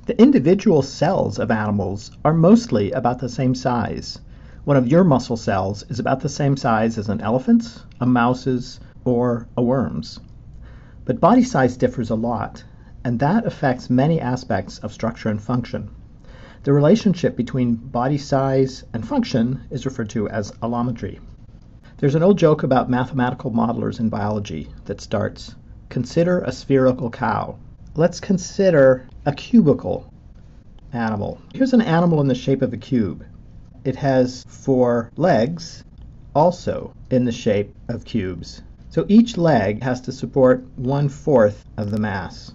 The individual cells of animals are mostly about the same size. One of your muscle cells is about the same size as an elephant's, a mouse's, or a worm's. But body size differs a lot, and that affects many aspects of structure and function. The relationship between body size and function is referred to as allometry. There's an old joke about mathematical modelers in biology that starts, "Consider a spherical cow." Let's consider a cubical animal. Here's an animal in the shape of a cube. It has 4 legs, also in the shape of cubes. So each leg has to support 1/4 of the mass.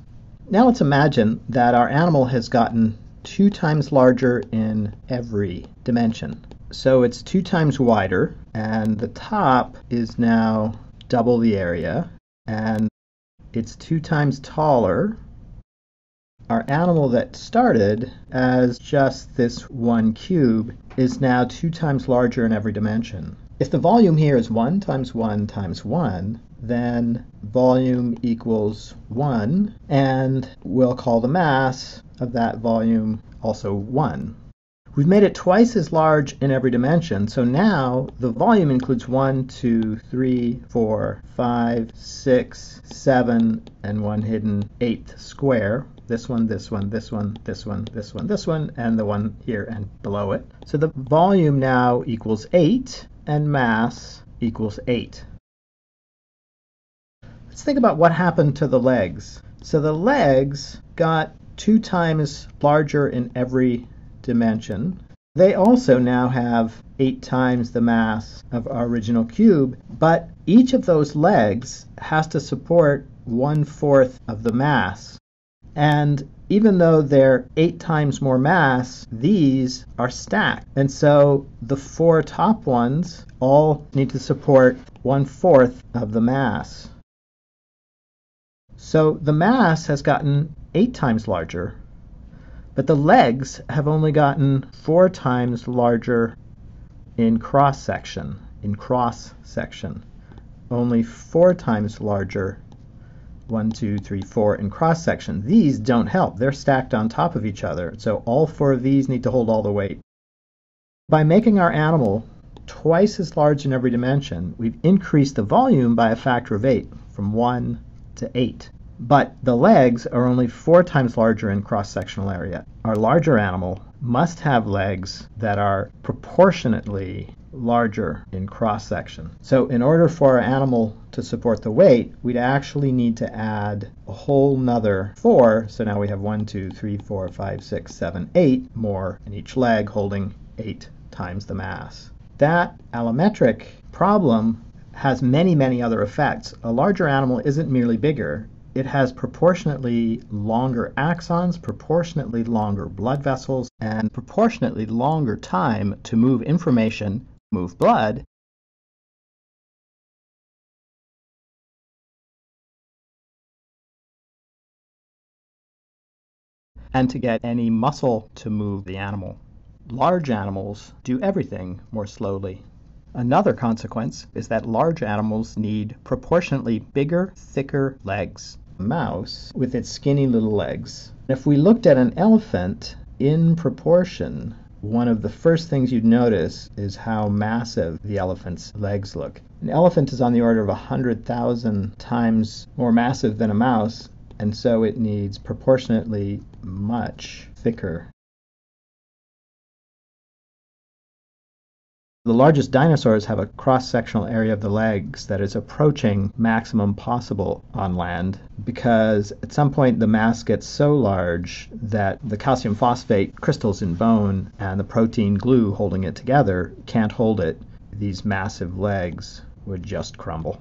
Now let's imagine that our animal has gotten 2 times larger in every dimension. So it's 2 times wider, and the top is now double the area, and it's 2 times taller. Our animal that started as just this one cube is now 2 times larger in every dimension. If the volume here is 1 times 1 times 1, then volume equals 1, and we'll call the mass of that volume also 1. We've made it twice as large in every dimension, so now the volume includes 1, 2, 3, 4, 5, 6, 7, and one hidden 8th square. This one, this one, this one, this one, this one, this one, and the one here and below it. So the volume now equals 8, and mass equals 8. Let's think about what happened to the legs. So the legs got 2 times larger in every dimension. They also now have 8 times the mass of our original cube, but each of those legs has to support 1/4 of the mass. And even though they're 8 times more mass, these are stacked. And so the 4 top ones all need to support 1/4 of the mass. So the mass has gotten 8 times larger, but the legs have only gotten 4 times larger in cross-section. Only 4 times larger, 1, 2, 3, 4 in cross-section. These don't help. They're stacked on top of each other, so all 4 of these need to hold all the weight. By making our animal twice as large in every dimension, we've increased the volume by a factor of 8, from 1 to 8. But the legs are only 4 times larger in cross-sectional area. Our larger animal must have legs that are proportionately larger in cross-section. So in order for our animal to support the weight, we'd actually need to add a whole nother 4. So now we have 1, 2, 3, 4, 5, 6, 7, 8 more in each leg, holding 8 times the mass. That allometric problem has many, many other effects. A larger animal isn't merely bigger. It has proportionately longer axons, proportionately longer blood vessels, and proportionately longer time to move information, move blood, and to get any muscle to move the animal. Large animals do everything more slowly. Another consequence is that large animals need proportionately bigger, thicker legs. A mouse with its skinny little legs. If we looked at an elephant in proportion, one of the first things you'd notice is how massive the elephant's legs look. An elephant is on the order of 100,000 times more massive than a mouse, and so it needs proportionately much thicker. The largest dinosaurs have a cross-sectional area of the legs that is approaching maximum possible on land, because at some point the mass gets so large that the calcium phosphate crystals in bone and the protein glue holding it together can't hold it. These massive legs would just crumble.